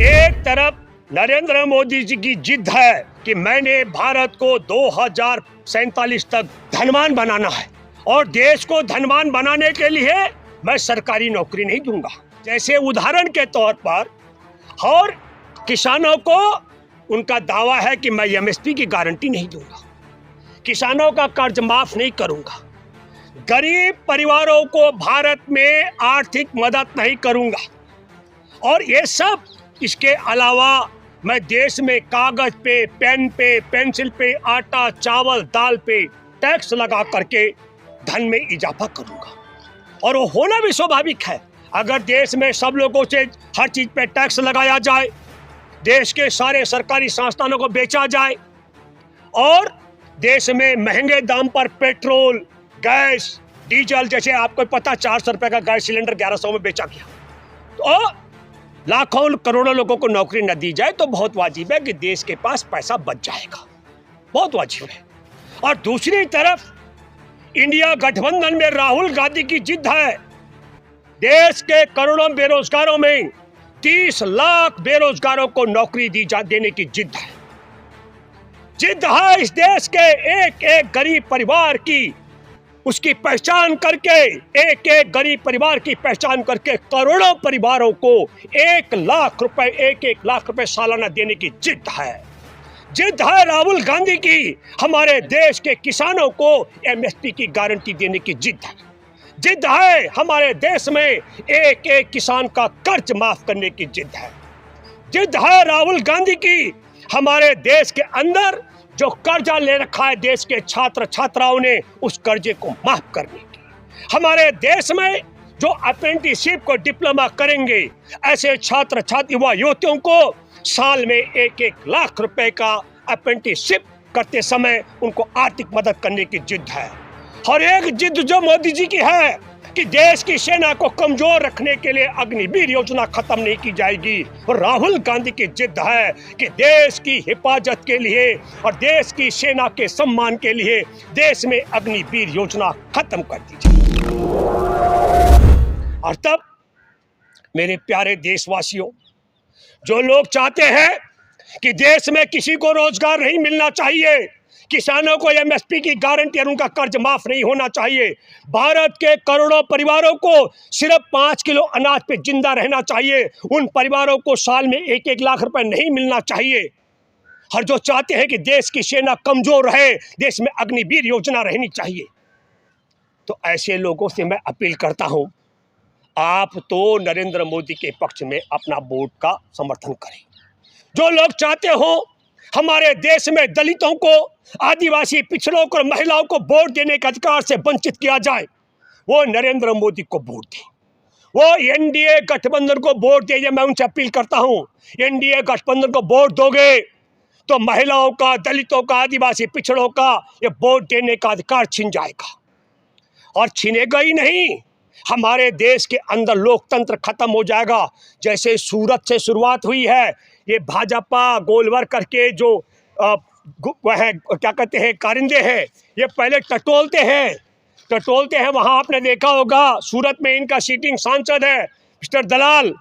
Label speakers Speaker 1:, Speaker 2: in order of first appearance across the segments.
Speaker 1: एक तरफ नरेंद्र मोदी जी की जिद है कि मैंने भारत को 2047 तक धनवान बनाना है और देश को धनवान बनाने के लिए मैं सरकारी नौकरी नहीं दूंगा। जैसे उदाहरण के तौर पर, और किसानों को उनका दावा है कि मैं एमएसपी की गारंटी नहीं दूंगा, किसानों का कर्ज माफ नहीं करूंगा, गरीब परिवारों को भारत में आर्थिक मदद नहीं करूंगा, और ये सब इसके अलावा मैं देश में कागज पे, पेन पे, पेंसिल पे, आटा, चावल, दाल पे टैक्स लगा करके धन में इजाफा करूंगा। और वो होना भी स्वाभाविक है। अगर देश में सब लोगों से हर चीज पे टैक्स लगाया जाए, देश के सारे सरकारी संस्थानों को बेचा जाए और देश में महंगे दाम पर पेट्रोल, गैस, डीजल, जैसे आपको पता 400 रुपए का गैस सिलेंडर 1100 में बेचा गया, तो लाखों करोड़ों लोगों को नौकरी न दी जाए तो बहुत वाजिब है कि देश के पास पैसा बच जाएगा, बहुत वाजिब है। और दूसरी तरफ इंडिया गठबंधन में राहुल गांधी की जिद है। देश के करोड़ों बेरोजगारों में 30 लाख बेरोजगारों को नौकरी देने की जिद है। जिद है इस देश के एक एक गरीब परिवार की, उसकी पहचान करके, एक एक गरीब परिवार की पहचान करके करोड़ों परिवारों को 1 लाख रुपए सालाना देने की जिद है। जिद है राहुल गांधी की हमारे देश के किसानों को एमएसपी की गारंटी देने की जिद है। जिद है हमारे देश में एक एक किसान का कर्ज माफ करने की जिद है। जिद है राहुल गांधी की हमारे देश के अंदर जो कर्जा ले रखा है देश के छात्र छात्राओं ने, उस कर्जे को माफ करने की। हमारे देश में जो अप्रेंटिसशिप को डिप्लोमा करेंगे, ऐसे छात्र छात्र युवा युवतियों को साल में 1 लाख रुपए का अप्रेंटिसशिप करते समय उनको आर्थिक मदद करने की जिद है। और एक जिद जो मोदी जी की है कि देश की सेना को कमजोर रखने के लिए अग्निवीर योजना खत्म नहीं की जाएगी। और राहुल गांधी की जिद है कि देश की हिफाजत के लिए और देश की सेना के सम्मान के लिए देश में अग्निवीर योजना खत्म कर दी जाए। और तब मेरे प्यारे देशवासियों, जो लोग चाहते हैं कि देश में किसी को रोजगार नहीं मिलना चाहिए, किसानों को एमएसपी की गारंटी और उनका कर्ज माफ नहीं होना चाहिए, भारत के करोड़ों परिवारों को सिर्फ 5 किलो अनाज पे जिंदा रहना चाहिए, उन परिवारों को साल में 1 लाख रुपए नहीं मिलना चाहिए, और जो चाहते हैं कि देश की सेना कमजोर रहे, देश में अग्निवीर योजना रहनी चाहिए, तो ऐसे लोगों से मैं अपील करता हूं, आप तो नरेंद्र मोदी के पक्ष में अपना वोट का समर्थन करें। जो लोग चाहते हो हमारे देश में दलितों को, आदिवासी पिछड़ों को, महिलाओं को वोट देने के अधिकार से वंचित किया जाए, वो नरेंद्र मोदी को वोट दें, वो एनडीए गठबंधन को वोट दीजिए। मैं उनसे अपील करता हूं, एनडीए गठबंधन को वोट दोगे तो महिलाओं का, दलितों का, आदिवासी पिछड़ों का ये वोट देने का अधिकार छिन जाएगा। और छिनेगा ही नहीं, हमारे देश के अंदर लोकतंत्र खत्म हो जाएगा। जैसे सूरत से शुरुआत हुई है, ये भाजपा गोलवर करके जो वह क्या कहते हैं कारिंदे हैं, ये पहले टटोलते हैं। वहाँ आपने देखा होगा सूरत में इनका सीटिंग सांसद है मिस्टर दलाल,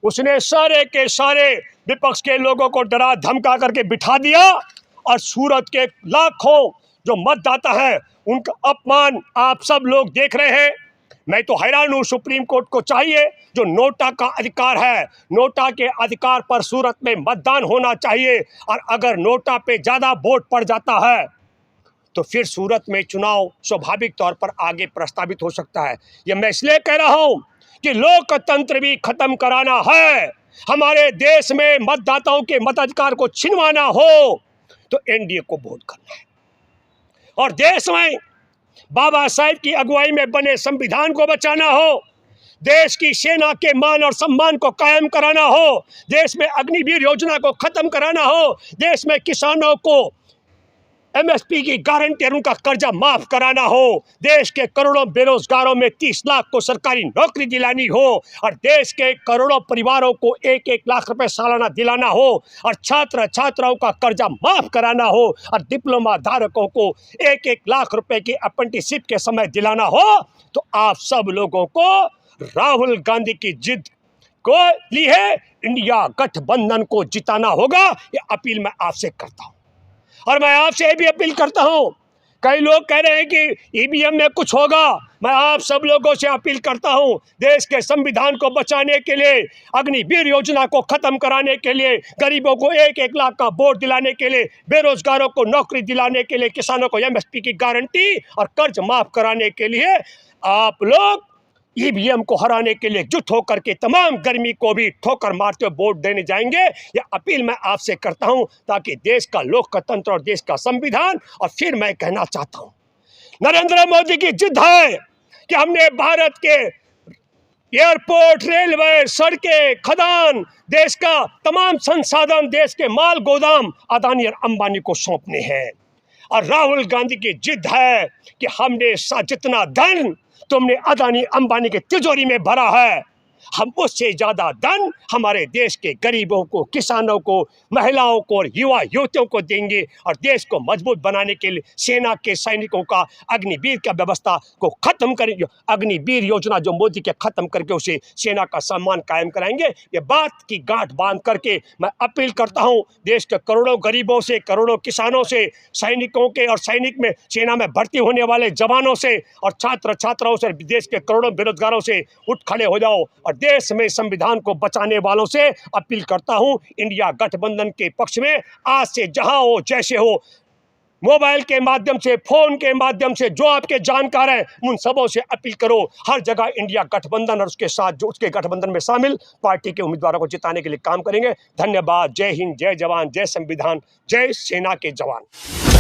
Speaker 1: उसने सारे के सारे विपक्ष के लोगों को डरा धमका करके बिठा दिया और सूरत के लाखों जो मतदाता है उनका अपमान आप सब लोग देख रहे हैं। मैं तो हैरान हूँ, सुप्रीम कोर्ट को चाहिए, जो नोटा का अधिकार है, नोटा के अधिकार पर सूरत में मतदान होना चाहिए, और अगर नोटा पे ज़्यादा वोट पड़ जाता है तो फिर सूरत में चुनाव स्वाभाविक तौर पर आगे प्रस्तावित हो सकता है। ये मैं इसलिए कह रहा हूँ कि लोकतंत्र भी खत्म कराना है, हमारे देश में मतदाताओं के मताधिकार को छिनवाना हो तो एनडीए को वोट करना है, और देश में बाबा साहेब की अगुवाई में बने संविधान को बचाना हो, देश की सेना के मान और सम्मान को कायम कराना हो, देश में अग्निवीर योजना को खत्म कराना हो, देश में किसानों को एमएसपी की गारंटी और उनका कर्जा माफ कराना हो, देश के करोड़ों बेरोजगारों में 30 लाख को सरकारी नौकरी दिलानी हो, और देश के करोड़ों परिवारों को 1 लाख रुपए सालाना दिलाना हो, और छात्र छात्राओं का कर्जा माफ कराना हो, और डिप्लोमा धारकों को 1 लाख रुपए की अप्रेंटिसशिप के समय दिलाना हो, तो आप सब लोगों को राहुल गांधी की जिद को लिए इंडिया गठबंधन को जिताना होगा, ये अपील मैं आपसे करता हूं। और मैं आपसे ये भी अपील करता हूं, कई लोग कह रहे हैं कि ईवीएम में कुछ होगा, मैं आप सब लोगों से अपील करता हूं, देश के संविधान को बचाने के लिए, अग्निवीर योजना को खत्म कराने के लिए, गरीबों को 1-1 लाख का वोट दिलाने के लिए, बेरोजगारों को नौकरी दिलाने के लिए, किसानों को एमएसपी की गारंटी और कर्ज माफ कराने के लिए आप लोग ईवीएम को हराने के लिए एकजुट होकर के तमाम गर्मी को भी ठोकर मारते हुए वोट देने जाएंगे। यह अपील मैं आपसे करता हूं, ताकि देश का लोकतंत्र और देश का संविधान। और फिर मैं कहना चाहता हूं, नरेंद्र मोदी की जिद है कि हमने भारत के एयरपोर्ट, रेलवे, सड़कें, खदान, देश का तमाम संसाधन, देश के माल गोदाम अदानी और अंबानी को सौंपने हैं। और राहुल गांधी की जिद है कि हमने जितना धन तुमने अदानी अंबानी के तिजोरी में भरा है, हम उससे ज्यादा धन हमारे देश के गरीबों को, किसानों को, महिलाओं को और युवा युवतियों को देंगे। और देश को मजबूत बनाने के लिए सेना के सैनिकों का अग्निवीर की व्यवस्था को खत्म करेंगे, अग्निवीर योजना जो मोदी के खत्म करके उसे सेना का सम्मान कायम कराएंगे। ये बात की गांठ बांध करके मैं अपील करता हूं देश के करोड़ों गरीबों से, करोड़ों किसानों से, सैनिकों के और सैनिक में सेना में भर्ती होने वाले जवानों से और छात्र छात्राओं से, देश के करोड़ों बेरोजगारों से उठ खड़े हो जाओ। और देश में संविधान को बचाने वालों से अपील करता हूं, इंडिया गठबंधन के पक्ष में आज से जहां हो, जैसे हो, मोबाइल के माध्यम से, फोन के माध्यम से, जो आपके जानकार हैं उन सबों से अपील करो, हर जगह इंडिया गठबंधन और उसके साथ जो उसके गठबंधन में शामिल पार्टी के उम्मीदवारों को जिताने के लिए काम करेंगे। धन्यवाद। जय हिंद, जय जवान, जय संविधान, जय सेना के जवान।